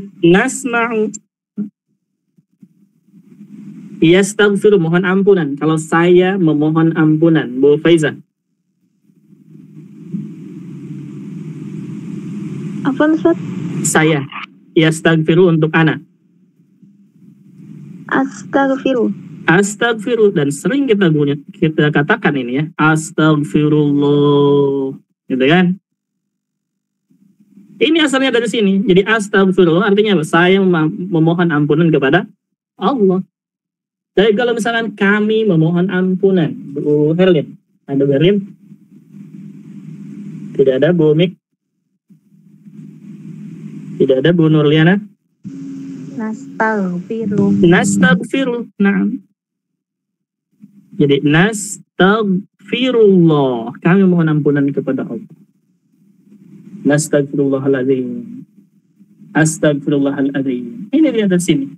Yastaghfiru, mohon ampunan. Kalau saya memohon ampunan. Bu Faiza. Apa Ustaz? Saya. Yastaghfiru untuk Ana. Astaghfiru, dan sering kita katakan ini ya, astaghfirullah, gitu kan? Ini asalnya dari sini. Jadi astaghfirullah artinya apa? Saya memohon ampunan kepada Allah. Jadi kalau misalkan kami memohon ampunan, Bu Herlim, ada Herlim? Tidak ada. Bu Mik? Tidak ada. Bu Nurliana? Nastaghfiru. Nah. Jadi nastaghfirullah, kami mohon ampunan kepada Allah. Nastaghfirullahaladzim. Astagfirullahaladzim. Ini dia dari sini.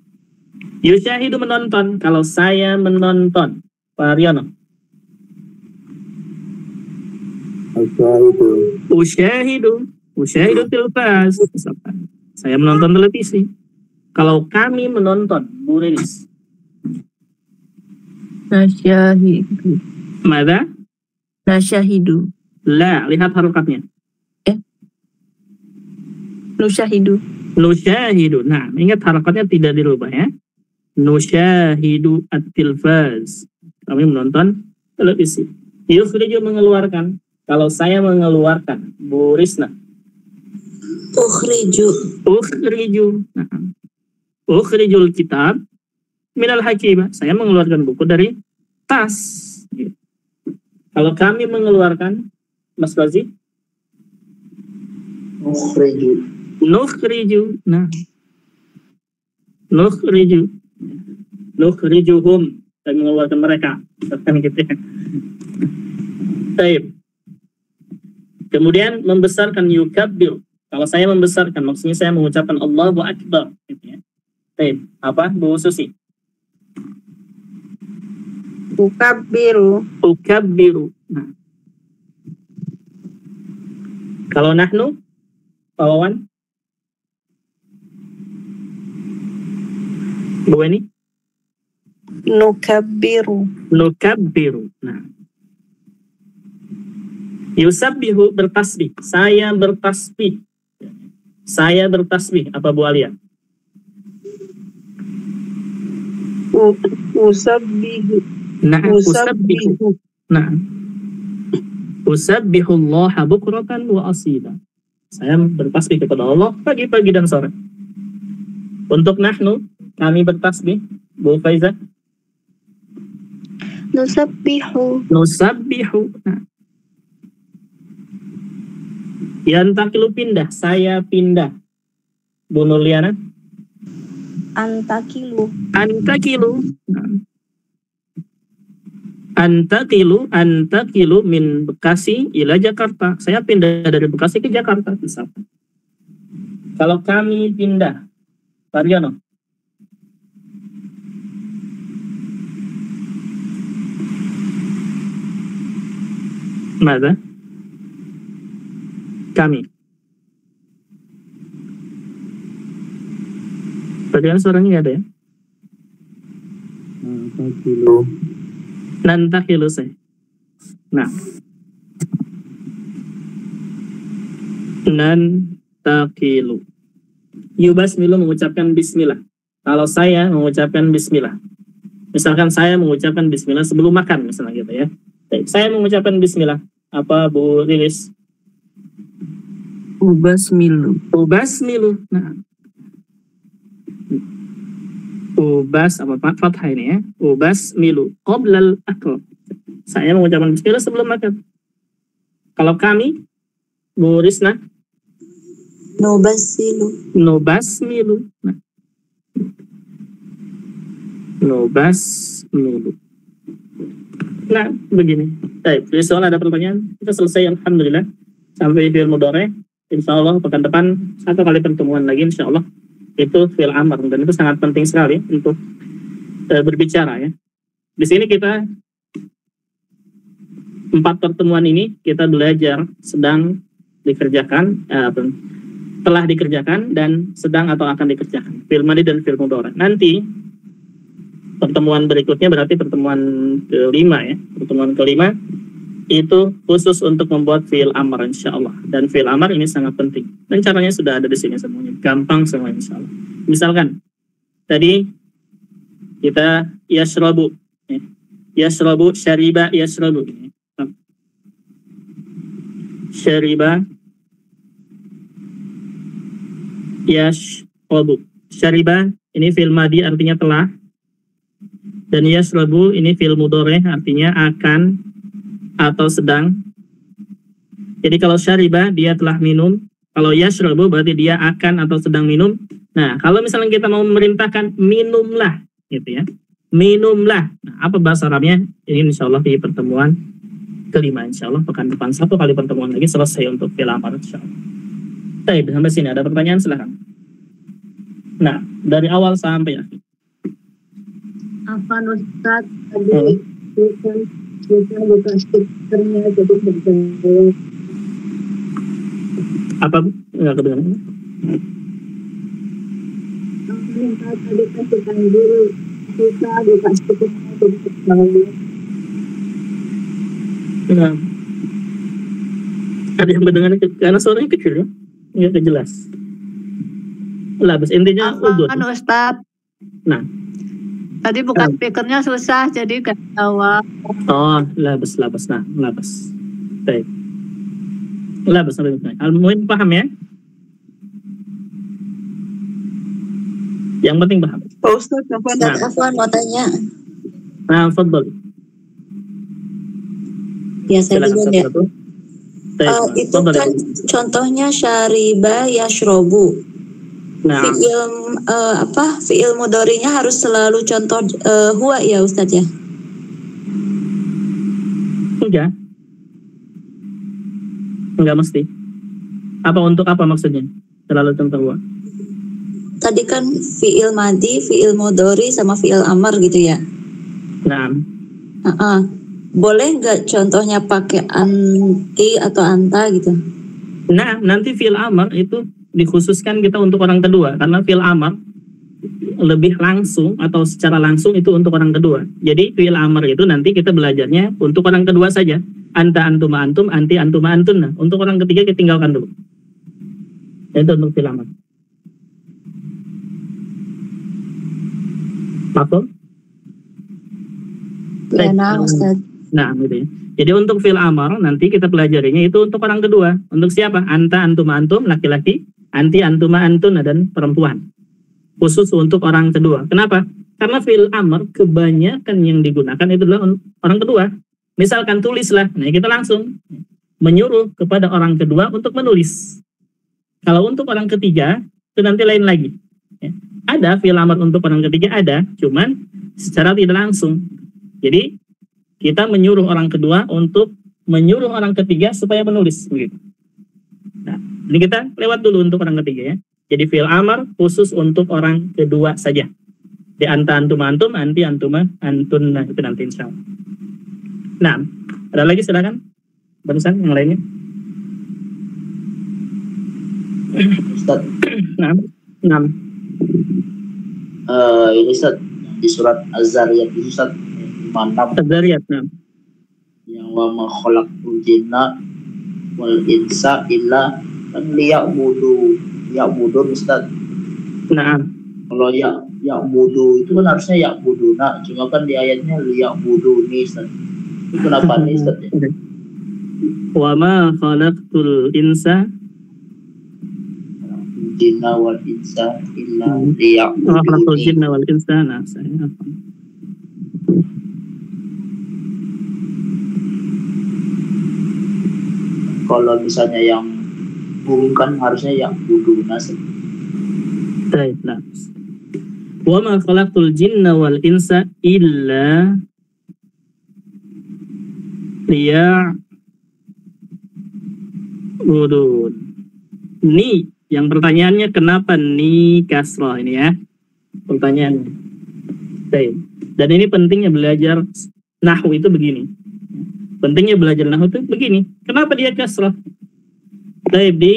Yusyahidu menonton. Kalau saya menonton, Pak Aryono. Usyahidu tilbas. Saya menonton televisi. Kalau kami menonton, Bu Rilis. Nasyahidu. Mada? Nasyahidu. La, lihat harokatnya. Nusyahidu. Nusyahidu. Nah, ingat harokatnya tidak dirubah ya. Nusyahidu at-tilfaz. Kami menonton televisi. Yukhriju mengeluarkan. Kalau saya mengeluarkan, Bu Risna. Ukhriju. Nah. Ukhrijul kitab minal hakimah. Saya mengeluarkan buku dari tas. Kalau kami mengeluarkan, Mas Razi? Nukhriju. Nah. Nukhrijuhum. Saya mengeluarkan mereka. Kan gitu ya. Baik. Kemudian membesarkan yukabbir. Kalau saya membesarkan, maksudnya saya mengucapkan Allahu Akbar. Gitu ya. Baik. Apa, Bu Susi? Ukabbiru. Nah. Kalau nahnu, Pak Wawan? Bu Weni? Nukabbiru. Nah. Yusabbihu bertasbih. Saya bertasbih. Apa Bu Alia? Usabbihu. Nah, usabbihu. Nah. Usabbihullaha bukratan wa asila. Saya bertasbih kepada Allah pagi-pagi dan sore. Untuk nahnu, kami bertasbih. Bu Faiza? Nusabbihu. Nah. Yantakilu pindah. Saya pindah. Bu Nurliana? Antakilu. Nah. Antakilu min Bekasi ila Jakarta. Saya pindah dari Bekasi ke Jakarta misalkan. Kalau kami pindah, Pariono. Mana? Kami. Padahal suaranya ada ya? Nantakilu saya. Nah. Nantakilu. Yubasmilu mengucapkan bismillah. Kalau saya mengucapkan bismillah. Misalkan saya mengucapkan bismillah sebelum makan misalnya gitu ya. Baik, saya mengucapkan bismillah. Apa Bu Rilis? Ubasmilu. Nah. Ubas apa fathah ini ya. Ubasmilu qoblal akl. Saya mengucapkan bismillah sebelum makan. Kalau kami, Bu Risna? Nubasmilu. Nah. Nubasmilu. Nah, begini. Baik, jadi soal ada pertanyaan. Kita selesai, alhamdulillah. Sampai fi'il mudhari'. Insya Allah pekan depan 1 kali pertemuan lagi, insya Allah. Itu fi'il amr, dan itu sangat penting sekali untuk berbicara ya. Di sini kita 4 pertemuan ini kita belajar sedang dikerjakan, telah dikerjakan dan sedang atau akan dikerjakan. Fi'il madhi dan fi'il mudhari'. Nanti pertemuan berikutnya berarti pertemuan kelima ya. Pertemuan kelima itu khusus untuk membuat fi'il amr insyaallah. Dan fi'il amr ini sangat penting. Dan caranya sudah ada di sini semuanya. Gampang semua insyaallah. Misalkan tadi kita yashrabu. Yashrabu, syariba, yashrabu. Syariba, yashrabu. Syariba ini fi'il madhi artinya telah. Dan yashrabu ini fi'il mudhari artinya akan atau sedang. Jadi kalau syariba dia telah minum, kalau yashrabu berarti dia akan atau sedang minum. Nah, kalau misalnya kita mau memerintahkan minumlah gitu ya. minumlah. Nah, apa bahasa Arabnya? Ini insya Allah di pertemuan kelima, insya Allah pekan depan 1 kali pertemuan lagi selesai untuk fi'il amar, insya Allah. Baik, sampai sini ada pertanyaan, silahkan. Nah, dari awal sampai akhir. Apa Ustaz tadi bukan stikernya jadi berjauh. Apa? Enggak kedengaran. Tadi kasihkan dulu susah bukan stikernya jadi berjauh. Nah, ada yang mendengar karena suaranya kecil ya, nggak jelas. Labas intinya udut. Apaan Ustaz? Nah, Tadi bukan speakernya susah, jadi gak jawab. oh labas. Nah, labas. Baik. Labas sampai selesai. Al-Muin paham ya? Yang penting paham. Pak Ustaz, Afwan mau tanya. Nah, fadhol. Ya, saya dulu ya. Baik, Itu fadhol. kan contohnya syariba yashrobu. Nah, Fi'il mudhari'nya harus selalu contoh huwa ya Ustaz ya. enggak mesti. Apa untuk apa maksudnya? Terlalu contoh huwa. Tadi kan fi'il madi, fi'il mudhari sama fi'il amar gitu ya. Nah, Boleh nggak contohnya pakai anti atau anta gitu? nah nanti fi'il amar itu dikhususkan kita untuk orang kedua karena fi'il amar lebih langsung atau secara langsung itu untuk orang kedua. Jadi fi'il amar itu nanti kita belajarnya untuk orang kedua saja. Anta antuma antum, anti antuma antun. Nah, untuk orang ketiga kita tinggalkan dulu. Itu untuk fi'il amar. Paham? Ya, nah Ustaz. Nah, gitu ya. Jadi untuk fi'il amar nanti kita pelajarinya itu untuk orang kedua. Untuk siapa? Anta antuma antum, laki-laki. Anti antuma antun, dan perempuan. Khusus untuk orang kedua. Kenapa? Karena fi'il amr kebanyakan yang digunakan itu adalah orang kedua. Misalkan tulislah, nah kita langsung menyuruh kepada orang kedua untuk menulis. Kalau untuk orang ketiga itu nanti lain lagi. Ya. Ada fi'il amr untuk orang ketiga ada, cuman secara tidak langsung. Jadi kita menyuruh orang kedua untuk menyuruh orang ketiga supaya menulis begitu. Nah, ini kita lewat dulu untuk orang ketiga ya. Jadi fi'il amar khusus untuk orang kedua saja. Di anta antum antum, anti antuma antun, nah itu nanti insya Allah. Nah, ada lagi silakan. Barusan yang lainnya. Ustaz, Nah. Ini Ustaz di surat Az-Zariyat itu Ustaz 56 Az-Zariyat, nah. yang wa ma khalaqtul jinna wal insa illa liya'budun Ustaz. Nah, Kalau ya'budu itu kan harusnya ya'buduna, cuma kan di ayatnya liya'buduni Ustaz. Itu kenapa nih Ustaz ya? wa ma khalaqtul insa Jinna wal insa illa wa khalaqtul liya'buduni. jinna wal insa. Nah, saya apa? Kalau misalnya yang bum kan harusnya ya'buduna Ustaz. Baik, nah. Wa ma khalaqtul jinna wal insa illa liya'budun. Ni, yang pertanyaannya kenapa ni kasrah ini ya? Pertanyaannya. Baik. Dan ini pentingnya belajar nahwu itu begini. Pentingnya belajar nahwu itu begini. Kenapa dia kasrah? Baik, di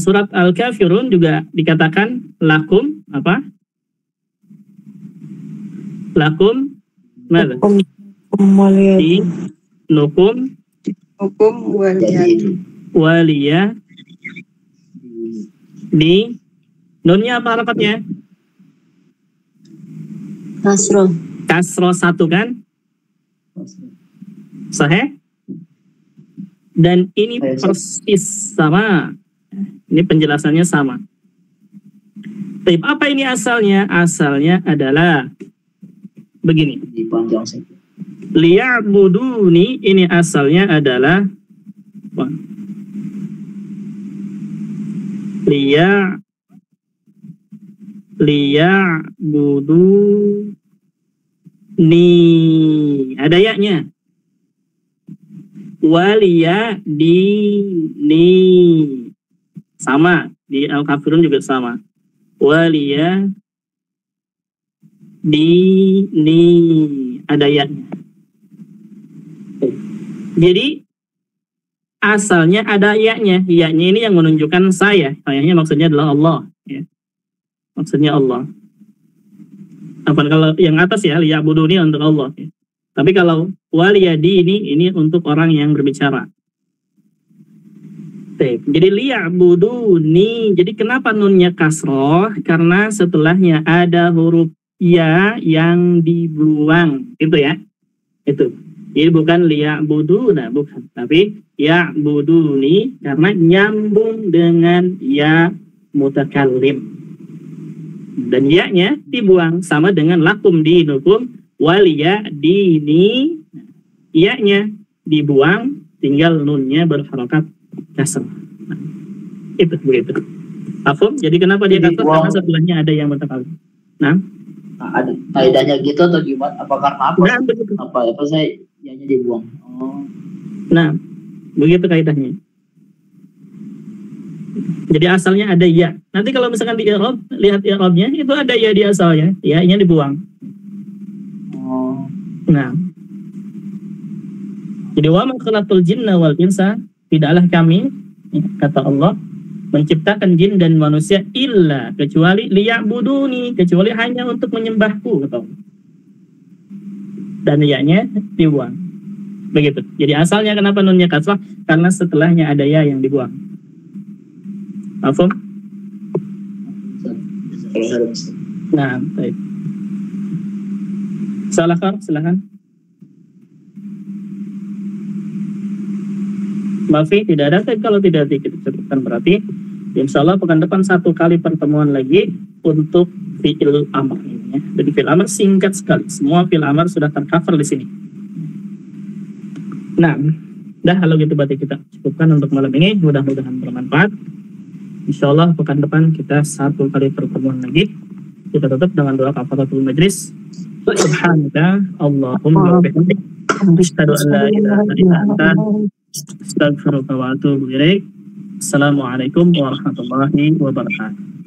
surat Al-Kafirun juga dikatakan lakum apa? Lakum mana? Di nukum Jadi waliyah di nunnya apa harokatnya? Kasroh. Kasroh satu kan? Sahih? Dan ini persis sama. Ini penjelasannya sama. Tapi apa ini asalnya? Asalnya adalah begini. dipanjang sih. Liya'buduni ini asalnya adalah liya'buduni. Ada ya-nya. Waliyadini. Sama. Di Al-Kafirun juga sama. Waliyadini. Ada ya-nya. Jadi asalnya ada ya-nya. Ya-nya ini yang menunjukkan saya. Sayanya maksudnya adalah Allah. Ya. Maksudnya Allah. Apa kalau yang atas ya, liya'buduni untuk Allah. Ya. Tapi kalau waliyadi ini untuk orang yang berbicara. Jadi liya'buduni. Jadi kenapa nunnya kasroh? Karena setelahnya ada huruf ya yang dibuang. Itu ya. Itu. Jadi bukan liya'buduna, bukan. Tapi ya'buduni karena nyambung dengan ya mutakallim. Dan ya-nya dibuang sama dengan lakum dinukum waliyadini. Ya-nya dibuang, tinggal nunnya berharokat kasar. Nah, itu begitu. Afum, jadi kenapa dia kasar? Karena setelahnya ada yang mutakallim. Nah, ada kaidahnya gitu atau gimana? Apa karena apa? Nah, begitu. Apa saya ya-nya dibuang? Oh. Nah, begitu kaidahnya. Jadi asalnya ada ya. Nanti kalau misalkan di i'rab, lihat i'rabnya itu ada ya di asalnya, ya-nya dibuang. Oh. Nah. Jadi wa ma khalaqtul jinna wal insa, tidaklah kami, kata Allah, menciptakan jin dan manusia illa kecuali liya'buduni, kecuali hanya untuk menyembahku, kata Allah. Dan ya-nya dibuang. Begitu. Jadi asalnya kenapa nunnya kasrah? Karena setelahnya ada ya yang dibuang. Afum? Nah, baik. Silakan. Mafi tidak ada. Kalau tidak kita cukupkan berarti insya Allah pekan depan 1 kali pertemuan lagi untuk fi'il amr ini ya. Jadi fi'il amr singkat sekali. Semua fi'il amr sudah tercover di sini. Nah, kalau gitu berarti kita cukupkan untuk malam ini. Mudah-mudahan bermanfaat. Insya Allah pekan depan kita 1 kali pertemuan lagi. Kita tutup dengan doa kafaratul majlis. Subhanaka Allahumma wa bihamdik, asyhadu an la ilaha illa anta, astaghfiruka wa atubu ilaik. Assalamualaikum warahmatullahi wabarakatuh.